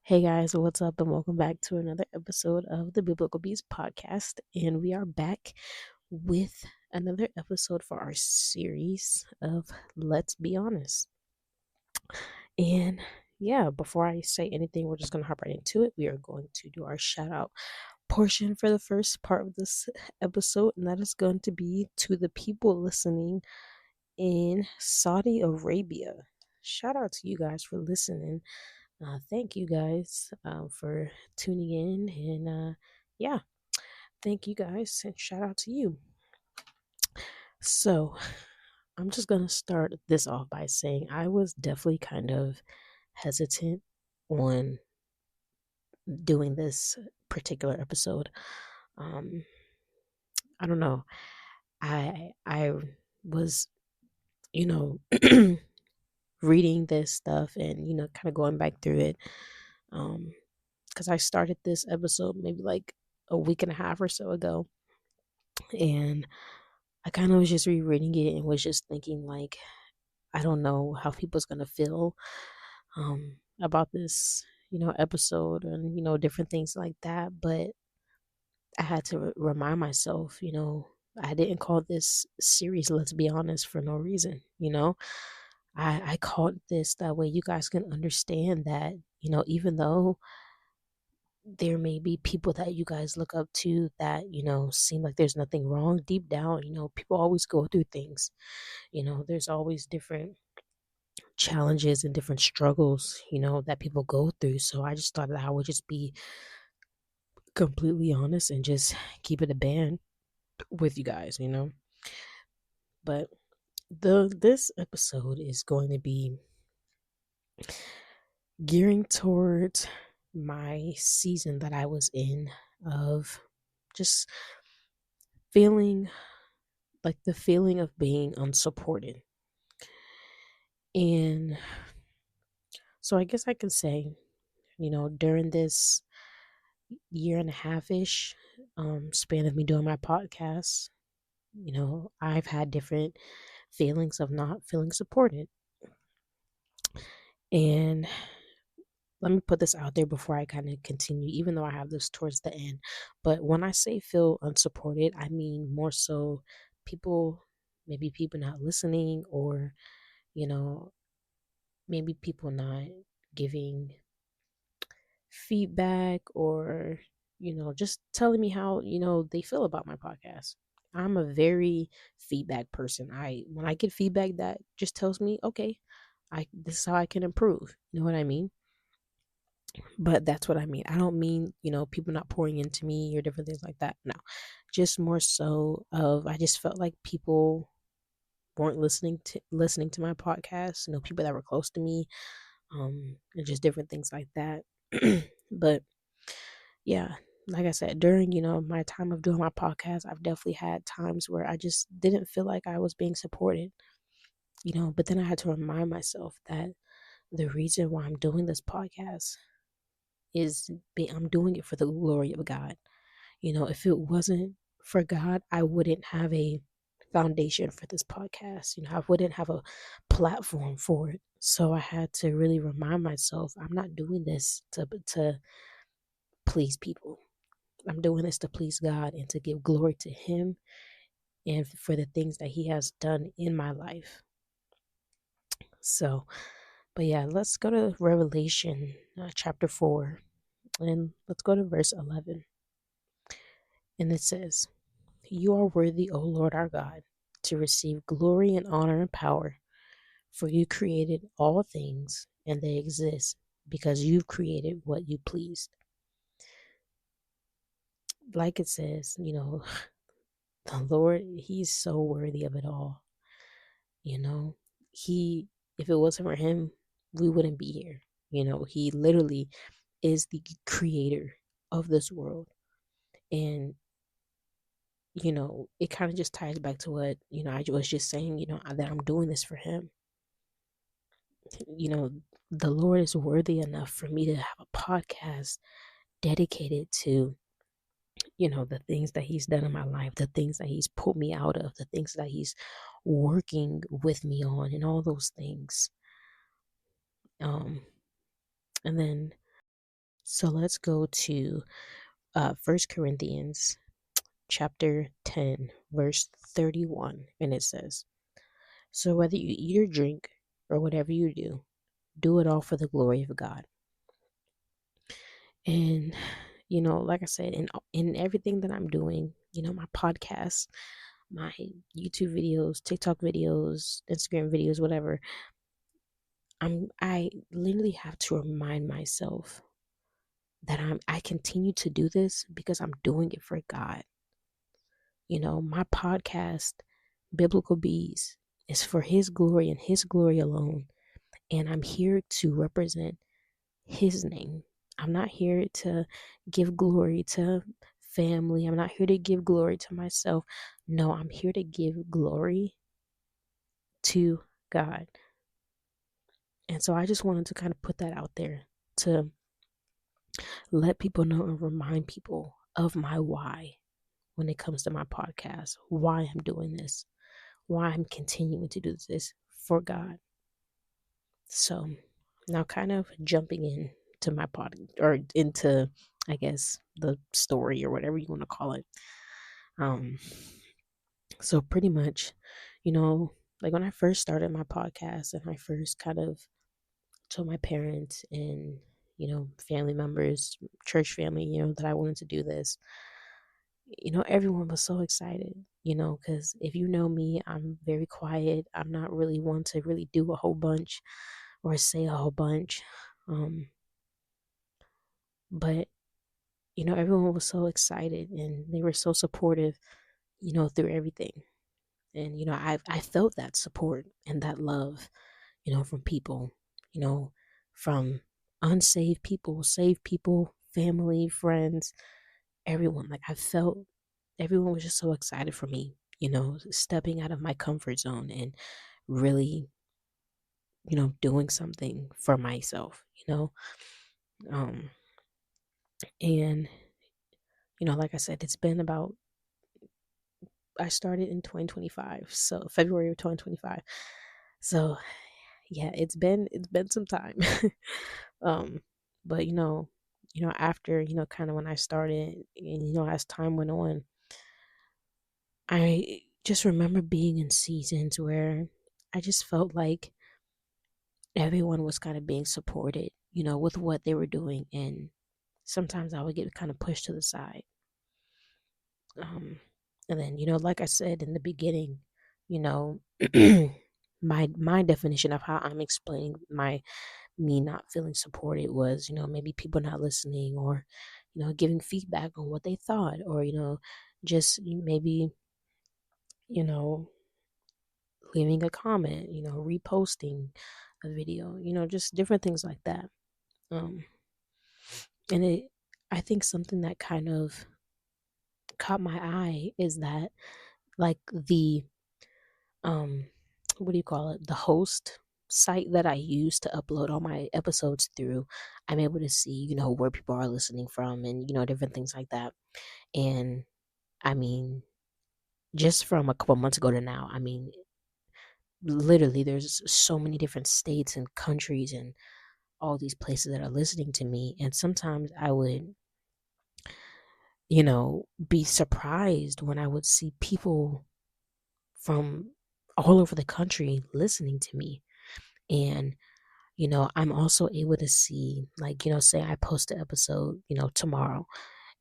Hey guys, what's up? And welcome back to another episode of the Biblical Beast podcast. And we are back with another episode for our series of Let's Be Honest. And yeah, before I say anything, we're just going to hop right into it. We are going to do our shout out portion for the first part of this episode, and that is going to be to the people listening in Saudi Arabia. Shout out to you guys for listening. Thank you guys for tuning in. And yeah, thank you guys. And shout out to you. So I'm just going to start this off by saying I was definitely kind of hesitant on doing this particular episode. Um, I don't know. I was, you know, reading this stuff and, kind of going back through it. Because I started this episode maybe like a week and a half or so ago. And I kind of was just rereading it and was just thinking, like, I don't know how people's going to feel about this, episode and, different things like that. But I had to remind myself, I didn't call this series, Let's Be Honest, for no reason, I called this that way you guys can understand that, even though there may be people that you guys look up to that, seem like there's nothing wrong deep down, people always go through things. There's always different challenges and different struggles, that people go through. So I just thought that I would just be completely honest and just keep it a band with you guys, But this episode is going to be gearing towards my season that I was in of just feeling like the feeling of being unsupported. And so I guess I can say, during this year and a half ish span of me doing my podcast, I've had different feelings of not feeling supported. And let me put this out there before I kind of continue, even though I have this towards the end. But when I say feel unsupported, I mean more so maybe people not listening, or, you know, maybe people not giving feedback, or, just telling me how, they feel about my podcast. I'm a very feedback person. When I get feedback that just tells me, okay, this is how I can improve. You know what I mean? But that's what I mean. I don't mean, people not pouring into me or different things like that. No. Just more so of I just felt like people weren't listening to my podcast, people that were close to me, and just different things like that. But yeah, like I said, during, my time of doing my podcast, I've definitely had times where I just didn't feel like I was being supported, but then I had to remind myself that the reason why I'm doing this podcast I'm doing it for the glory of God. If it wasn't for God, I wouldn't have a foundation for this podcast. I wouldn't have a platform for it. So I had to really remind myself I'm not doing this to please people. I'm doing this to please God and to give glory to Him and for the things that He has done in my life. So, but yeah, let's go to Revelation chapter 4, and let's go to verse 11. And it says, "You are worthy, O Lord our God, to receive glory and honor and power, for you created all things, and they exist because you've created what you pleased." Like it says, the Lord, He's so worthy of it all. You know, He, if it wasn't for Him, we wouldn't be here. He literally is the creator of this world. And it kind of just ties back to what, I was just saying, that I'm doing this for Him. You know, the Lord is worthy enough for me to have a podcast dedicated to, the things that He's done in my life, the things that He's pulled me out of, the things that He's working with me on, and all those things. Um, and then So let's go to 1 Corinthians chapter 10, verse 31. And it says, so whether you eat or drink or whatever you do it all for the glory of God. And, like I said, in everything that I'm doing, my podcasts, my YouTube videos, TikTok videos, Instagram videos, whatever, I literally have to remind myself that I continue to do this because I'm doing it for God. My podcast, Biblical Bees, is for His glory and His glory alone. And I'm here to represent His name. I'm not here to give glory to family. I'm not here to give glory to myself. No, I'm here to give glory to God. And so I just wanted to kind of put that out there to let people know and remind people of my why when it comes to my podcast, why I'm doing this, why I'm continuing to do this for God. So now kind of jumping in to my pod or into, I guess, the story or whatever you want to call it. Um so pretty much, like when I first started my podcast and I first kind of told my parents and family members, church family, that I wanted to do this, everyone was so excited, because if you know me, I'm very quiet. I'm not really one to really do a whole bunch or say a whole bunch. But everyone was so excited and they were so supportive, through everything. And I felt that support and that love, from people, you know, from unsaved people, saved people, family, friends, everyone. Like I felt everyone was just so excited for me, stepping out of my comfort zone and really, doing something for myself, Um and like I said, it's been about I started in 2025, so February of 2025. So yeah, it's been some time. um, but after kind of when I started, and as time went on, I just remember being in seasons where I just felt like everyone was kind of being supported, with what they were doing, and sometimes I would get kind of pushed to the side. Um, and then, like I said in the beginning, you know, my definition of how I'm explaining my me not feeling supported was, maybe people not listening or, giving feedback on what they thought or, just maybe, you know, leaving a comment, reposting a video, just different things like that. Um, and I think something that kind of caught my eye is that like the um what do you call it, the host site that I use to upload all my episodes through, I'm able to see where people are listening from and different things like that. And I mean, just from a couple months ago to now, I mean, literally there's so many different states and countries and all these places that are listening to me, and sometimes I would be surprised when I would see people from all over the country listening to me. And, I'm also able to see, like, say I post an episode, tomorrow.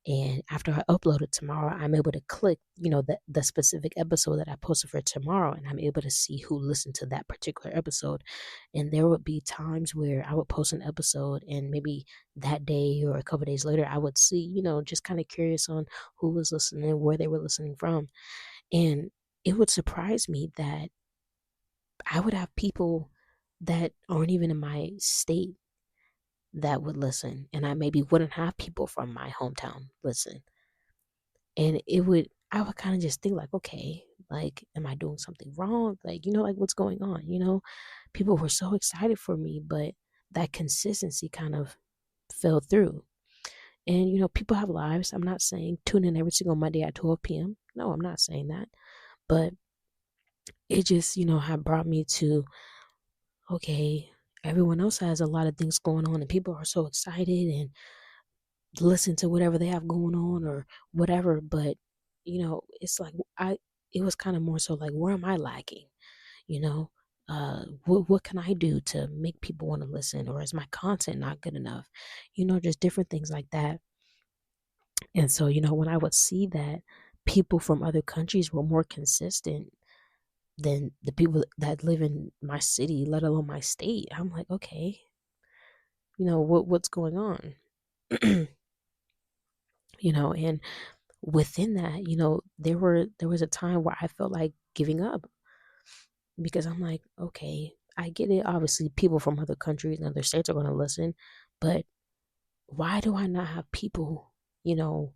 And after I upload it tomorrow, I'm able to click, the specific episode that I posted for tomorrow, and I'm able to see who listened to that particular episode. And there would be times where I would post an episode, and maybe that day or a couple days later, I would see, just kind of curious on who was listening, where they were listening from. And it would surprise me that I would have people that aren't even in my state that would listen, and I maybe wouldn't have people from my hometown listen. And I would kind of just think like, okay, like, am I doing something wrong? Like, like what's going on? People were so excited for me, but that consistency kind of fell through. And, people have lives. I'm not saying tune in every single Monday at 12 p.m. No, I'm not saying that. But it just, had brought me to, okay, everyone else has a lot of things going on and people are so excited. And listen to whatever they have going on or whatever. But, it's like it was kind of more so like, where am I lacking? You know, what can I do to make people want to listen? Or is my content not good enough? Just different things like that. And so, when I would see that people from other countries were more consistent than the people that live in my city, let alone my state, I'm like, okay, what's going on? And within that, there was a time where I felt like giving up because I'm like, okay, I get it. Obviously, people from other countries and other states are going to listen, but why do I not have people, you know,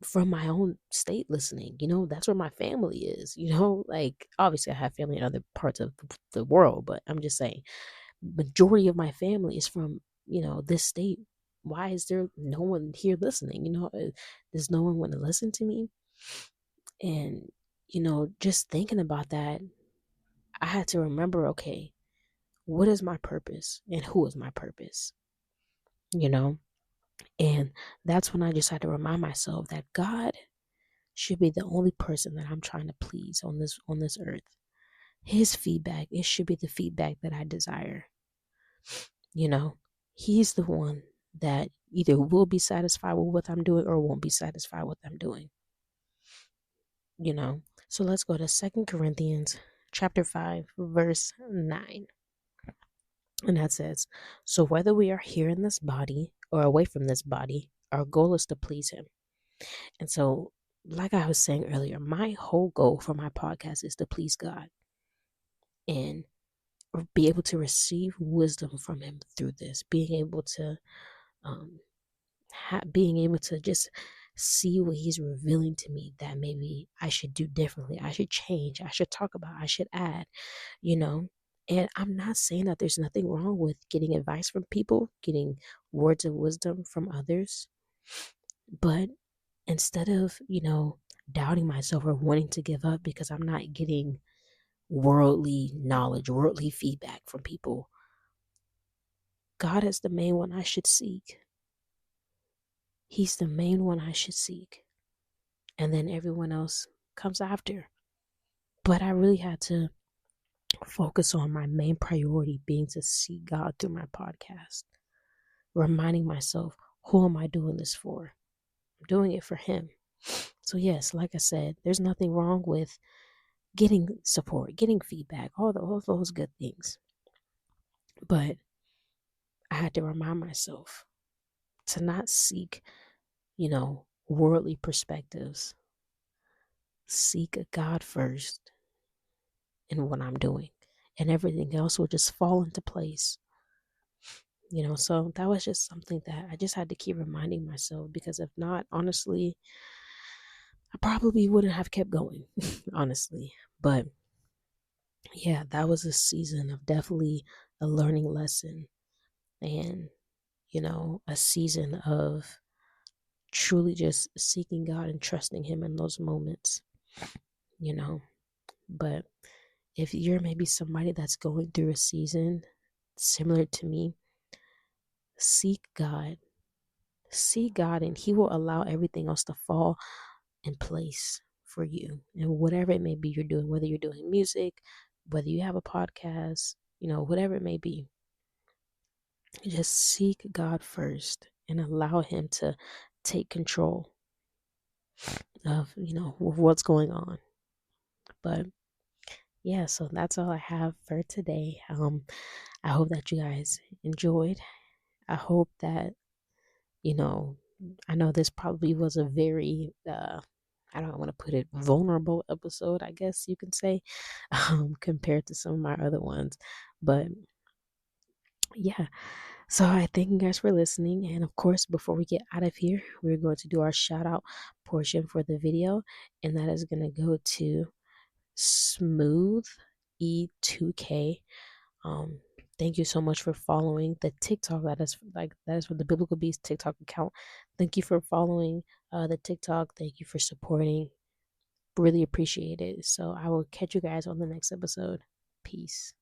from my own state listening? That's where my family is, like obviously I have family in other parts of the world, but I'm just saying, majority of my family is from, this state. Why is there no one here listening? Does no one want to listen to me? And, just thinking about that, I had to remember, okay, what is my purpose and who is my purpose? You know? And that's when I just had to remind myself that God should be the only person that I'm trying to please on this earth. His feedback, it should be the feedback that I desire. You know, he's the one that either will be satisfied with what I'm doing or won't be satisfied with what I'm doing. So let's go to Second Corinthians chapter 5, verse 9. And that says, so whether we are here in this body or away from this body, our goal is to please him. And so, like I was saying earlier, my whole goal for my podcast is to please God and be able to receive wisdom from him through this, um, being able to just see what he's revealing to me that maybe I should do differently, I should change, I should talk about, I should add, you know. And I'm not saying that there's nothing wrong with getting advice from people, getting words of wisdom from others, but instead of, doubting myself or wanting to give up because I'm not getting worldly knowledge, worldly feedback from people, God is the main one I should seek. He's the main one I should seek. And then everyone else comes after. But I really had to focus on my main priority being to see God through my podcast, reminding myself, who am I doing this for? I'm doing it for him. So yes, like I said, there's nothing wrong with getting support, getting feedback, all those good things. But I had to remind myself to not seek, worldly perspectives. Seek God first in what I'm doing, and everything else will just fall into place. So that was just something that I just had to keep reminding myself, because if not, honestly, I probably wouldn't have kept going, honestly. But yeah, that was a season of definitely a learning lesson, and, a season of truly just seeking God and trusting him in those moments, you know. But if you're maybe somebody that's going through a season similar to me, seek God. Seek God, and he will allow everything else to fall in place for you. And whatever it may be you're doing, whether you're doing music, whether you have a podcast, whatever it may be, just seek God first and allow him to take control of, what's going on. But yeah, so that's all I have for today. I hope that you guys enjoyed. I hope that, you know, I know this probably was a very, I don't want to put it, vulnerable episode, I guess you can say, compared to some of my other ones. But yeah, so I thank you guys for listening. And of course, before we get out of here, we're going to do our shout out portion for the video. And that is going to go to Smooth E2K. Um, thank you so much for following the TikTok. That is for the Biblical Beast TikTok account. Thank you for following the TikTok. Thank you for supporting. Really appreciate it. So I will catch you guys on the next episode. Peace.